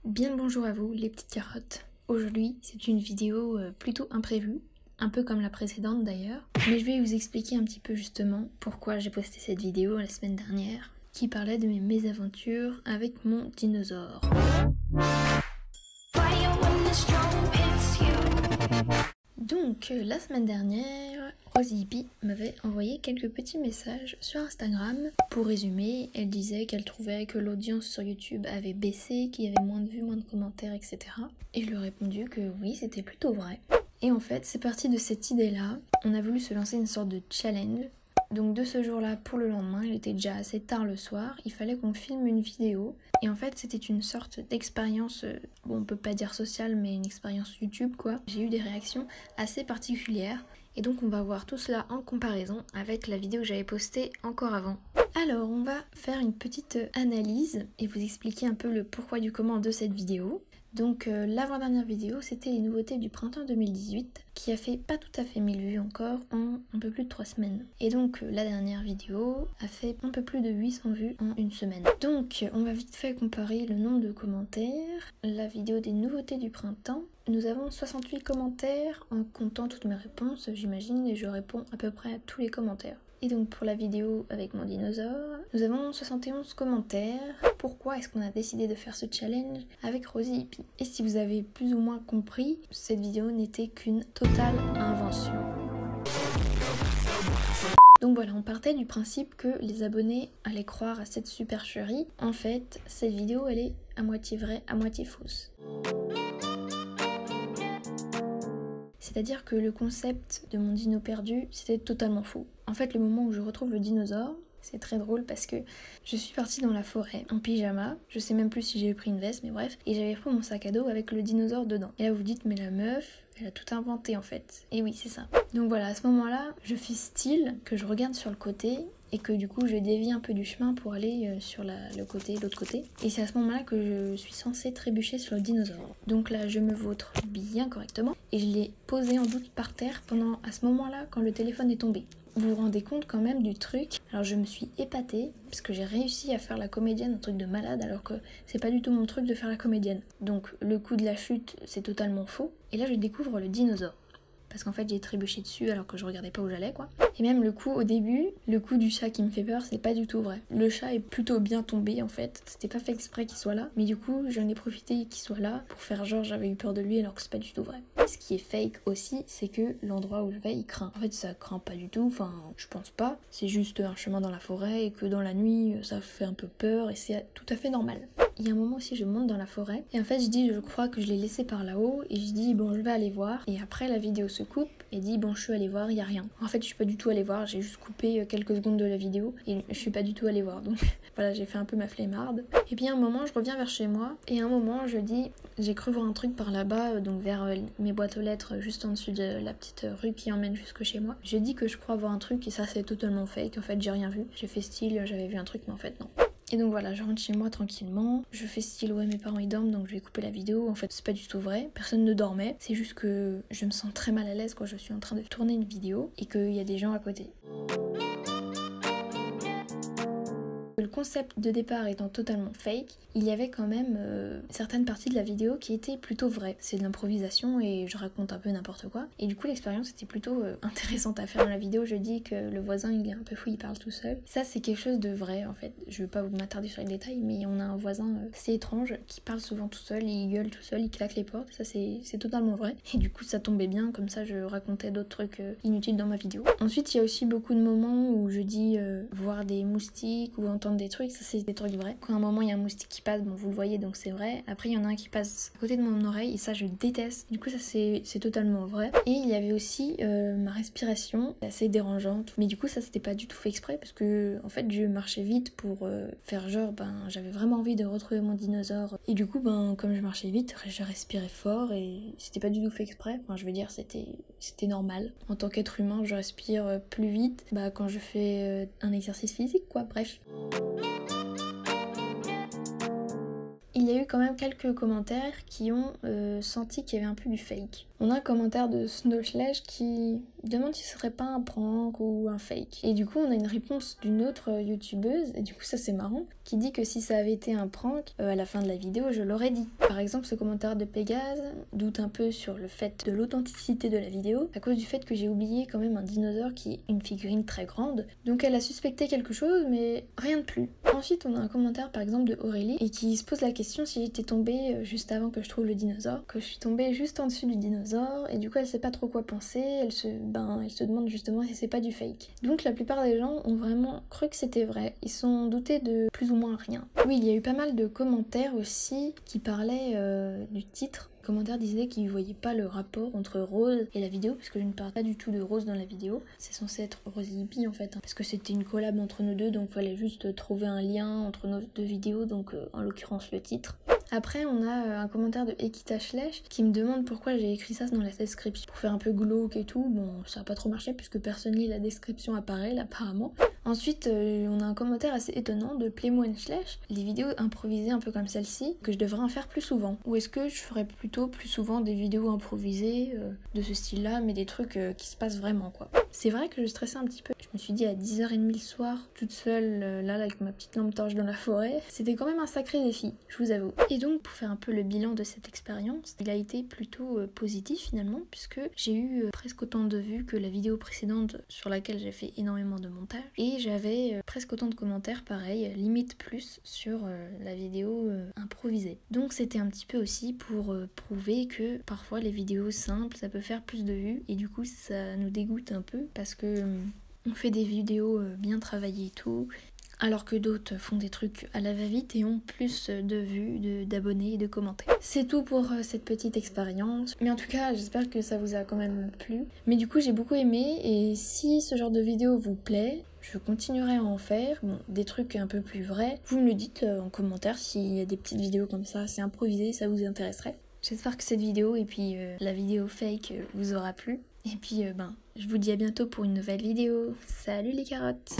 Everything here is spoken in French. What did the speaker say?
Bien le bonjour à vous les petites carottes. Aujourd'hui c'est une vidéo plutôt imprévue, un peu comme la précédente d'ailleurs, mais je vais vous expliquer un petit peu justement pourquoi j'ai posté cette vidéo la semaine dernière, qui parlait de mes mésaventures avec mon dinosaure. Donc la semaine dernière, Rosy m'avait envoyé quelques petits messages sur Instagram. Pour résumer, elle disait qu'elle trouvait que l'audience sur YouTube avait baissé, qu'il y avait moins de vues, moins de commentaires, etc. Et je lui ai répondu que oui, c'était plutôt vrai. Et en fait, c'est parti de cette idée-là. On a voulu se lancer une sorte de challenge. Donc de ce jour-là pour le lendemain, il était déjà assez tard le soir, il fallait qu'on filme une vidéo. Et en fait, c'était une sorte d'expérience, bon on peut pas dire sociale, mais une expérience YouTube quoi. J'ai eu des réactions assez particulières. Et donc on va voir tout cela en comparaison avec la vidéo que j'avais postée encore avant. Alors on va faire une petite analyse et vous expliquer un peu le pourquoi du comment de cette vidéo. Donc l'avant-dernière vidéo c'était les nouveautés du printemps 2018 qui a fait pas tout à fait 1000 vues encore en un peu plus de 3 semaines. Et donc la dernière vidéo a fait un peu plus de 800 vues en une semaine. Donc on va vite fait comparer le nombre de commentaires. La vidéo des nouveautés du printemps, nous avons 68 commentaires en comptant toutes mes réponses j'imagine, et je réponds à peu près à tous les commentaires. Et donc pour la vidéo avec mon dinosaure, nous avons 71 commentaires. Pourquoi est-ce qu'on a décidé de faire ce challenge avec Rosy Hippie? Et si vous avez plus ou moins compris, cette vidéo n'était qu'une totale invention. Donc voilà, on partait du principe que les abonnés allaient croire à cette supercherie. En fait, cette vidéo elle est à moitié vraie, à moitié fausse. C'est-à-dire que le concept de mon dino perdu, c'était totalement faux. En fait, le moment où je retrouve le dinosaure, c'est très drôle parce que je suis partie dans la forêt en pyjama, je sais même plus si j'ai pris une veste, mais bref, et j'avais pris mon sac à dos avec le dinosaure dedans. Et là vous vous dites, mais la meuf, elle a tout inventé en fait. Et oui, c'est ça. Donc voilà, à ce moment-là, je fais style que je regarde sur le côté et que du coup je dévie un peu du chemin pour aller sur l'autre côté. Et c'est à ce moment-là que je suis censée trébucher sur le dinosaure. Donc là, je me vautre bien correctement et je l'ai posé en doute par terre pendant à ce moment-là quand le téléphone est tombé. Vous vous rendez compte quand même du truc? Alors je me suis épatée parce que j'ai réussi à faire la comédienne, un truc de malade, alors que c'est pas du tout mon truc de faire la comédienne. Donc le coup de la chute, c'est totalement faux. Et là je découvre le dinosaure. Parce qu'en fait j'ai trébuché dessus alors que je regardais pas où j'allais quoi. Et même le coup au début, le coup du chat qui me fait peur, c'est pas du tout vrai. Le chat est plutôt bien tombé en fait, c'était pas fait exprès qu'il soit là, mais du coup j'en ai profité qu'il soit là pour faire genre j'avais eu peur de lui alors que c'est pas du tout vrai. Ce qui est fake aussi, c'est que l'endroit où je vais il craint. En fait ça craint pas du tout, enfin je pense pas, c'est juste un chemin dans la forêt et que dans la nuit ça fait un peu peur et c'est tout à fait normal. Il y a un moment aussi je monte dans la forêt et en fait je dis je crois que je l'ai laissé par là-haut et je dis bon je vais aller voir et après la vidéo se coupe et dit bon je suis allée voir, il y a rien. En fait je suis pas du tout allée voir, j'ai juste coupé quelques secondes de la vidéo et je suis pas du tout allée voir donc voilà j'ai fait un peu ma flemmarde. Et puis à un moment je reviens vers chez moi et à un moment je dis j'ai cru voir un truc par là-bas donc vers mes boîtes aux lettres juste en dessus de la petite rue qui emmène jusque chez moi. J'ai dit que je crois voir un truc et ça c'est totalement fake, en fait j'ai rien vu. J'ai fait style j'avais vu un truc mais en fait non. Et donc voilà, je rentre chez moi tranquillement, je fais style ouais mes parents ils dorment donc je vais couper la vidéo, en fait c'est pas du tout vrai, personne ne dormait, c'est juste que je me sens très mal à l'aise quand je suis en train de tourner une vidéo et qu'il y a des gens à côté. Le concept de départ étant totalement fake, il y avait quand même certaines parties de la vidéo qui étaient plutôt vraies. C'est de l'improvisation et je raconte un peu n'importe quoi. Et du coup l'expérience était plutôt intéressante à faire dans la vidéo. Je dis que le voisin il est un peu fou, il parle tout seul. Ça c'est quelque chose de vrai en fait. Je veux pas vous m'attarder sur les détails mais on a un voisin assez étrange qui parle souvent tout seul, il gueule tout seul, il claque les portes. Ça c'est totalement vrai. Et du coup ça tombait bien, comme ça je racontais d'autres trucs inutiles dans ma vidéo. Ensuite il y a aussi beaucoup de moments où je dis voir des moustiques ou entendre des trucs, ça c'est des trucs vrais. Quand à un moment il y a un moustique qui passe, bon vous le voyez donc c'est vrai. Après il y en a un qui passe à côté de mon oreille et ça je déteste. Du coup ça c'est totalement vrai. Et il y avait aussi ma respiration, assez dérangeante. Mais du coup ça c'était pas du tout fait exprès parce que en fait je marchais vite pour faire genre j'avais vraiment envie de retrouver mon dinosaure. Et du coup comme je marchais vite, je respirais fort et c'était pas du tout fait exprès. Enfin je veux dire c'était normal. En tant qu'être humain je respire plus vite quand je fais un exercice physique quoi, bref. Il y a eu quand même quelques commentaires qui ont senti qu'il y avait un peu du fake. On a un commentaire de Snowslash qui demande si ce serait pas un prank ou un fake. Et du coup on a une réponse d'une autre youtubeuse, et du coup ça c'est marrant, qui dit que si ça avait été un prank, à la fin de la vidéo je l'aurais dit. Par exemple ce commentaire de Pégase doute un peu sur le fait de l'authenticité de la vidéo, à cause du fait que j'ai oublié quand même un dinosaure qui est une figurine très grande. Donc elle a suspecté quelque chose mais rien de plus. Ensuite on a un commentaire par exemple de Aurélie, et qui se pose la question si j'étais tombée juste avant que je trouve le dinosaure, que je suis tombée juste en dessus du dinosaure, et du coup elle sait pas trop quoi penser, elle se demande justement si c'est pas du fake. Donc la plupart des gens ont vraiment cru que c'était vrai, ils se sont doutés de plus ou moins rien. Oui, il y a eu pas mal de commentaires aussi qui parlaient du titre. Les commentaires disaient qu'ils voyaient pas le rapport entre Rose et la vidéo, parce que je ne parle pas du tout de Rose dans la vidéo. C'est censé être Rose Hippie en fait, parce que c'était une collab entre nous deux, donc fallait juste trouver un lien entre nos deux vidéos, donc en l'occurrence le titre. Après on a un commentaire de Ekita Schleich qui me demande pourquoi j'ai écrit ça dans la description pour faire un peu glauque et tout. Bon, ça a pas trop marché puisque personne lit la description à pareil apparemment. Ensuite on a un commentaire assez étonnant de Plémo Schleich, les vidéos improvisées un peu comme celle-ci, que je devrais en faire plus souvent. Ou est-ce que je ferais plutôt plus souvent des vidéos improvisées de ce style-là, mais des trucs qui se passent vraiment quoi. C'est vrai que je stressais un petit peu. Je me suis dit à 10h30 le soir, toute seule là avec ma petite lampe torche dans la forêt, c'était quand même un sacré défi, je vous avoue. Et donc pour faire un peu le bilan de cette expérience, il a été plutôt positif finalement, puisque j'ai eu presque autant de vues que la vidéo précédente sur laquelle j'ai fait énormément de montage, et j'avais presque autant de commentaires pareil, limite plus sur la vidéo improvisée. Donc c'était un petit peu aussi pour prouver que parfois les vidéos simples ça peut faire plus de vues, et du coup ça nous dégoûte un peu parce que on fait des vidéos bien travaillées et tout, alors que d'autres font des trucs à la va-vite et ont plus de vues, d'abonnés et de commentaires. C'est tout pour cette petite expérience, mais en tout cas j'espère que ça vous a quand même plu. Mais du coup j'ai beaucoup aimé, et si ce genre de vidéo vous plaît, je continuerai à en faire, bon, des trucs un peu plus vrais. Vous me le dites en commentaire s'il y a des petites vidéos comme ça, c'est improvisé, ça vous intéresserait. J'espère que cette vidéo et puis la vidéo fake vous aura plu. Et puis je vous dis à bientôt pour une nouvelle vidéo. Salut les carottes!